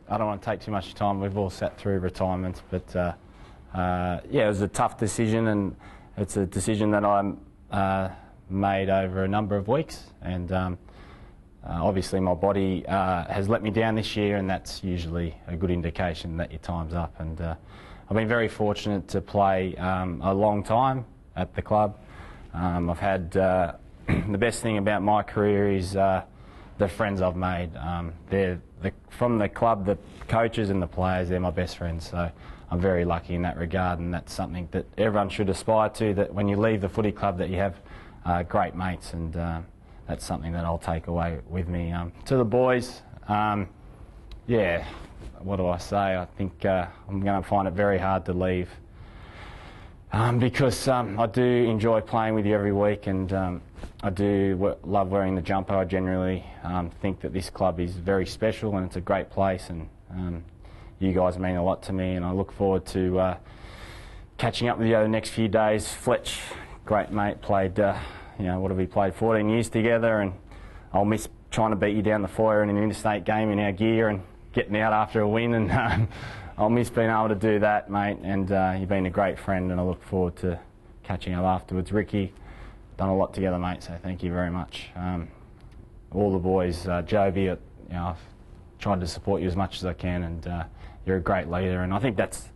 I don't want to take too much time. We've all sat through retirements, but yeah, it was a tough decision, and it's a decision that I made over a number of weeks, and obviously my body has let me down this year, and that's usually a good indication that your time's up. And I've been very fortunate to play a long time at the club. I've had the best thing about my career is the friends I've made. They're from the club, the coaches and the players, they're my best friends. So I'm very lucky in that regard, and that's something that everyone should aspire to, that when you leave the footy club that you have great mates, and that's something that I'll take away with me. To the boys, yeah, what do I say? I think I'm going to find it very hard to leave because I do enjoy playing with you every week, and I do love wearing the jumper. I generally think that this club is very special and it's a great place, and you guys mean a lot to me, and I look forward to catching up with you over the next few days. Fletch, great mate, played, you know, what have we played, 14 years together, and I'll miss trying to beat you down the foyer in an interstate game in our gear and getting out after a win, and I'll miss being able to do that, mate, and you've been a great friend, and I look forward to catching up afterwards. Ricky, done a lot together, mate, so thank you very much. All the boys, Joby, you know, I've tried to support you as much as I can, and you're a great leader, and I think that's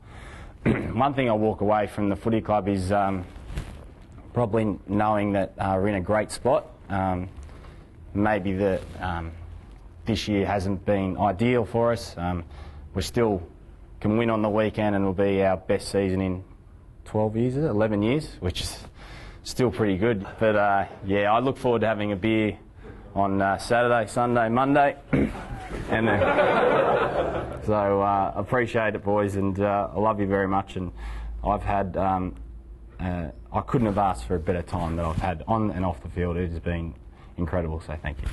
one thing I walk away from the footy club is probably knowing that we're in a great spot. Maybe that this year hasn't been ideal for us. We still can win on the weekend, and it'll be our best season in 12 years, 11 years, which is still pretty good. But yeah, I look forward to having a beer on Saturday, Sunday, Monday, and so appreciate it, boys, and I love you very much. And I've had, I couldn't have asked for a better time that I've had on and off the field. It has been incredible, so thank you.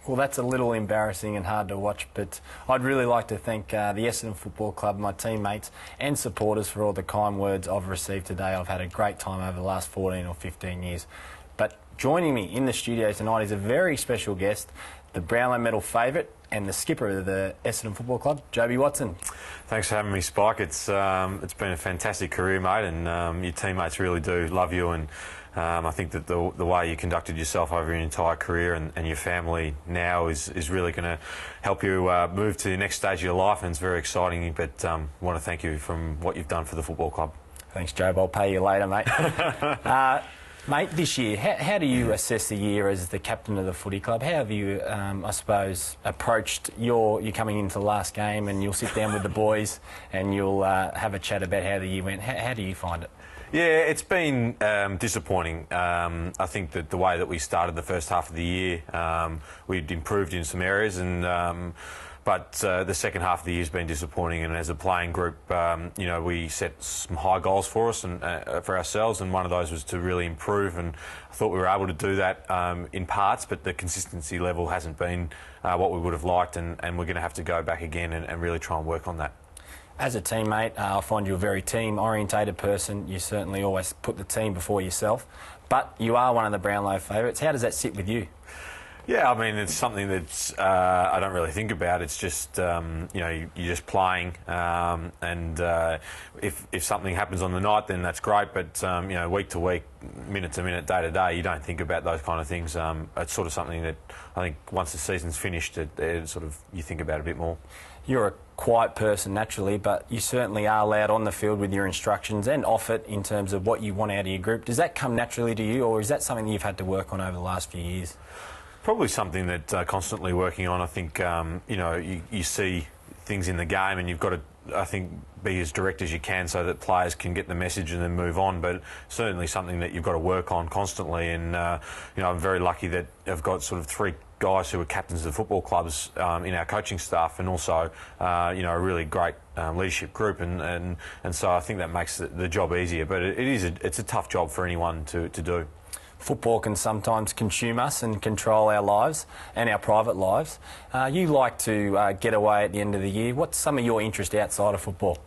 Well, that's a little embarrassing and hard to watch, but I'd really like to thank the Essendon Football Club, my teammates and supporters for all the kind words I've received today. I've had a great time over the last 14 or 15 years. But joining me in the studio tonight is a very special guest, the Brownlow medal favourite and the skipper of the Essendon Football Club, Joby Watson. Thanks for having me, Spike. It's been a fantastic career, mate, and your teammates really do love you, and I think that the way you conducted yourself over your entire career and your family now is really going to help you move to the next stage of your life, and it's very exciting. But I want to thank you from what you've done for the football club. Thanks, Job. I'll pay you later, mate. Mate, this year, how do you assess the year as the captain of the footy club? How have you, I suppose, approached you're coming into the last game, and you'll sit down with the boys and you'll have a chat about how the year went? How do you find it? Yeah, it's been disappointing. I think that the way that we started the first half of the year, we'd improved in some areas, and but the second half of the year has been disappointing. And as a playing group, you know, we set some high goals for us and for ourselves, and one of those was to really improve. And I thought we were able to do that in parts, but the consistency level hasn't been what we would have liked, and we're going to have to go back again and really try and work on that. As a teammate, I find you a very team-orientated person. You certainly always put the team before yourself, but you are one of the Brownlow favourites. How does that sit with you? Yeah, I mean, it's something that's I don't really think about. It's just you know, you're just playing, and if something happens on the night, then that's great. But you know, week to week, minute to minute, day to day, you don't think about those kind of things. It's sort of something that I think once the season's finished, it sort of you think about it a bit more. You're a quiet person naturally, but you certainly are loud on the field with your instructions and off it in terms of what you want out of your group. Does that come naturally to you, or is that something that you've had to work on over the last few years? Probably something that constantly working on. I think you know, you see things in the game, and you've got to, I think, be as direct as you can so that players can get the message and then move on. But certainly something that you've got to work on constantly. And you know, I'm very lucky that I've got sort of 3 guys who are captains of the football clubs in our coaching staff, and also you know, a really great leadership group, and so I think that makes the job easier. But it's a tough job for anyone to do. Football can sometimes consume us and control our lives and our private lives. You like to get away at the end of the year. What's some of your interest outside of football?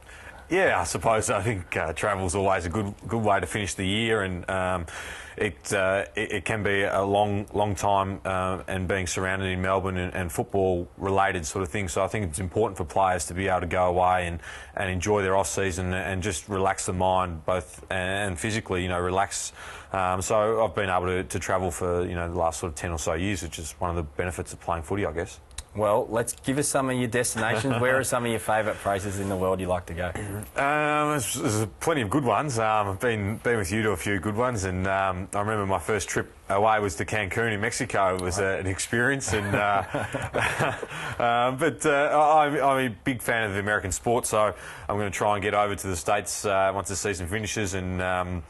Yeah, I suppose. I think travel's always a good way to finish the year, and it can be a long time, and being surrounded in Melbourne and football related sort of things. So I think it's important for players to be able to go away and enjoy their off season and just relax the mind, both and physically. Relax. So I've been able to travel for the last sort of 10 or so years, which is one of the benefits of playing footy, I guess. Well, let's give us some of your destinations. Where are some of your favourite places in the world you like to go? There's plenty of good ones. I've been with you to a few good ones, and I remember my first trip away was to Cancun in Mexico. It was an experience, and but I'm a big fan of the American sport, so I'm going to try and get over to the States once the season finishes, and go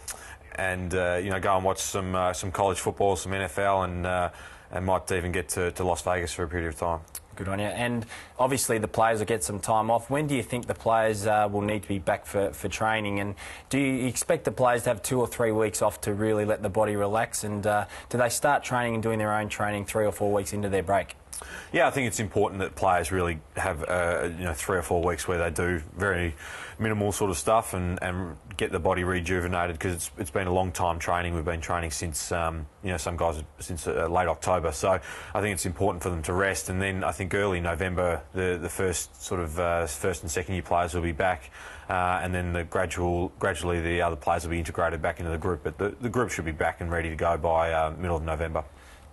and watch some college football, some NFL, and might even get to Las Vegas for a period of time. Good on you. And obviously the players will get some time off. When do you think the players will need to be back for training? And do you expect the players to have 2 or 3 weeks off to really let the body relax? And do they start training and doing their own training 3 or 4 weeks into their break? Yeah, I think it's important that players really have 3 or 4 weeks where they do very minimal sort of stuff and get the body rejuvenated, because it's been a long time training. We've been training since some guys since late October, so I think it's important for them to rest. And then I think early November the first and second year players will be back, and then gradually the other players will be integrated back into the group. But the group should be back and ready to go by middle of November.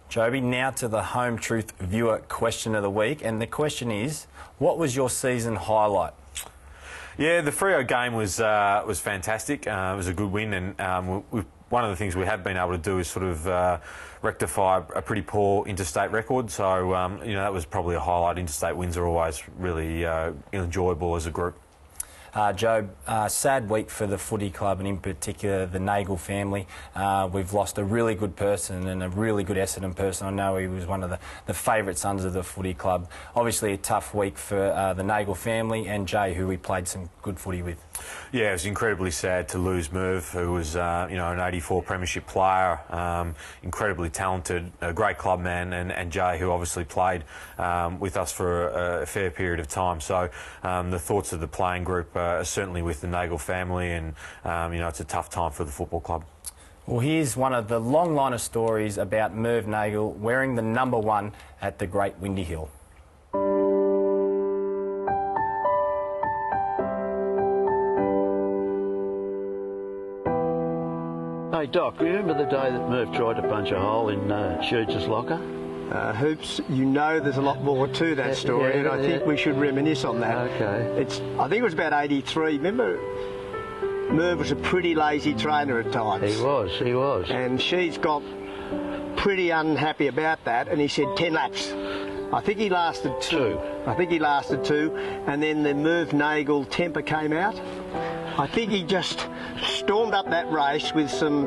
Joby, now to the Home Truth viewer question of the week, and the question is, what was your season highlight? Yeah, the Freo game was fantastic. It was a good win, and one of the things we have been able to do is sort of rectify a pretty poor interstate record. So that was probably a highlight. Interstate wins are always really enjoyable as a group. Joe, sad week for the footy club, and in particular the Nagel family. We've lost a really good person and a really good Essendon person. I know he was one of the favourite sons of the footy club. Obviously a tough week for the Nagel family and Jay, who we played some good footy with. Yeah, it was incredibly sad to lose Merv, who was an 84 premiership player, incredibly talented, a great club man, and Jay, who obviously played with us for a fair period of time. So the thoughts of the playing group are certainly with the Nagel family, and it's a tough time for the football club. Well, here's one of the long line of stories about Merv Nagel wearing the number 1 at the Great Windy Hill. Hey Doc, remember the day that Merv tried to punch a hole in Sheeds' locker? Hoops, there's a lot more to that story, and I think we should reminisce on that. Okay. I think it was about 83. Remember, Merv was a pretty lazy trainer at times. He was. And Sheeds got pretty unhappy about that, and he said 10 laps. I think he lasted two. And then the Merv Nagel temper came out. I think he just stormed up that race with some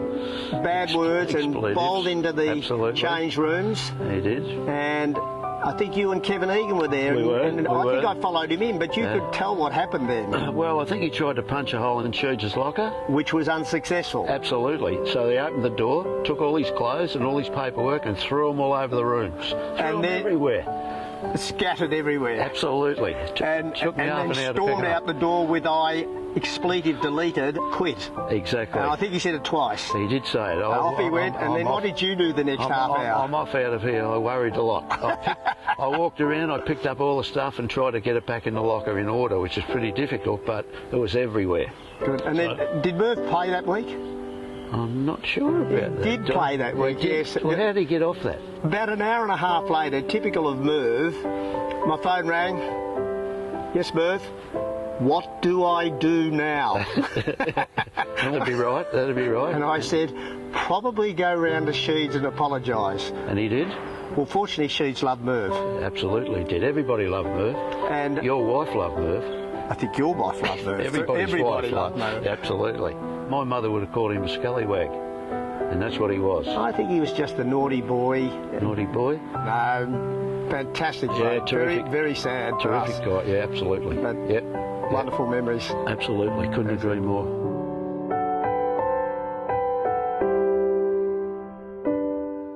bad words and bowled into the change rooms. He did. And I think you and Kevin Egan were there. I think I followed him in, but you could tell what happened then. Well, I think he tried to punch a hole in Sheeds' locker. Which was unsuccessful. Absolutely. So they opened the door, took all his clothes and all his paperwork and threw them all over the rooms. And then everywhere. Scattered everywhere. Absolutely. And then stormed out the door with expletive deleted, quit. Exactly. And I think he said it twice. He did say it. Off he went, and then what did you do the next half hour? I'm off out of here. I worried a lot. I walked around, I picked up all the stuff and tried to get it back in the locker in order, which is pretty difficult, but it was everywhere. Good. And then, did Merv play that week? I'm not sure about that. He did play that week, yes. Well, how did he get off that? About an hour and a half later, typical of Merv, my phone rang. Yes, Merv? What do I do now? That'd be right. And I said, probably go round to Sheeds and apologise. And he did? Well, fortunately, Sheeds loved Merv. Absolutely did. Everybody loved Merv. And your wife loved Merv. I think your wife loved Merv. Everybody loved Merv. Absolutely. My mother would have called him a scallywag, and that's what he was. I think he was just a naughty boy. Naughty boy? No, fantastic. Yeah, terrific. Very, very sad. Terrific guy. Yeah, absolutely. But yep. Wonderful memories. Absolutely. Couldn't agree more.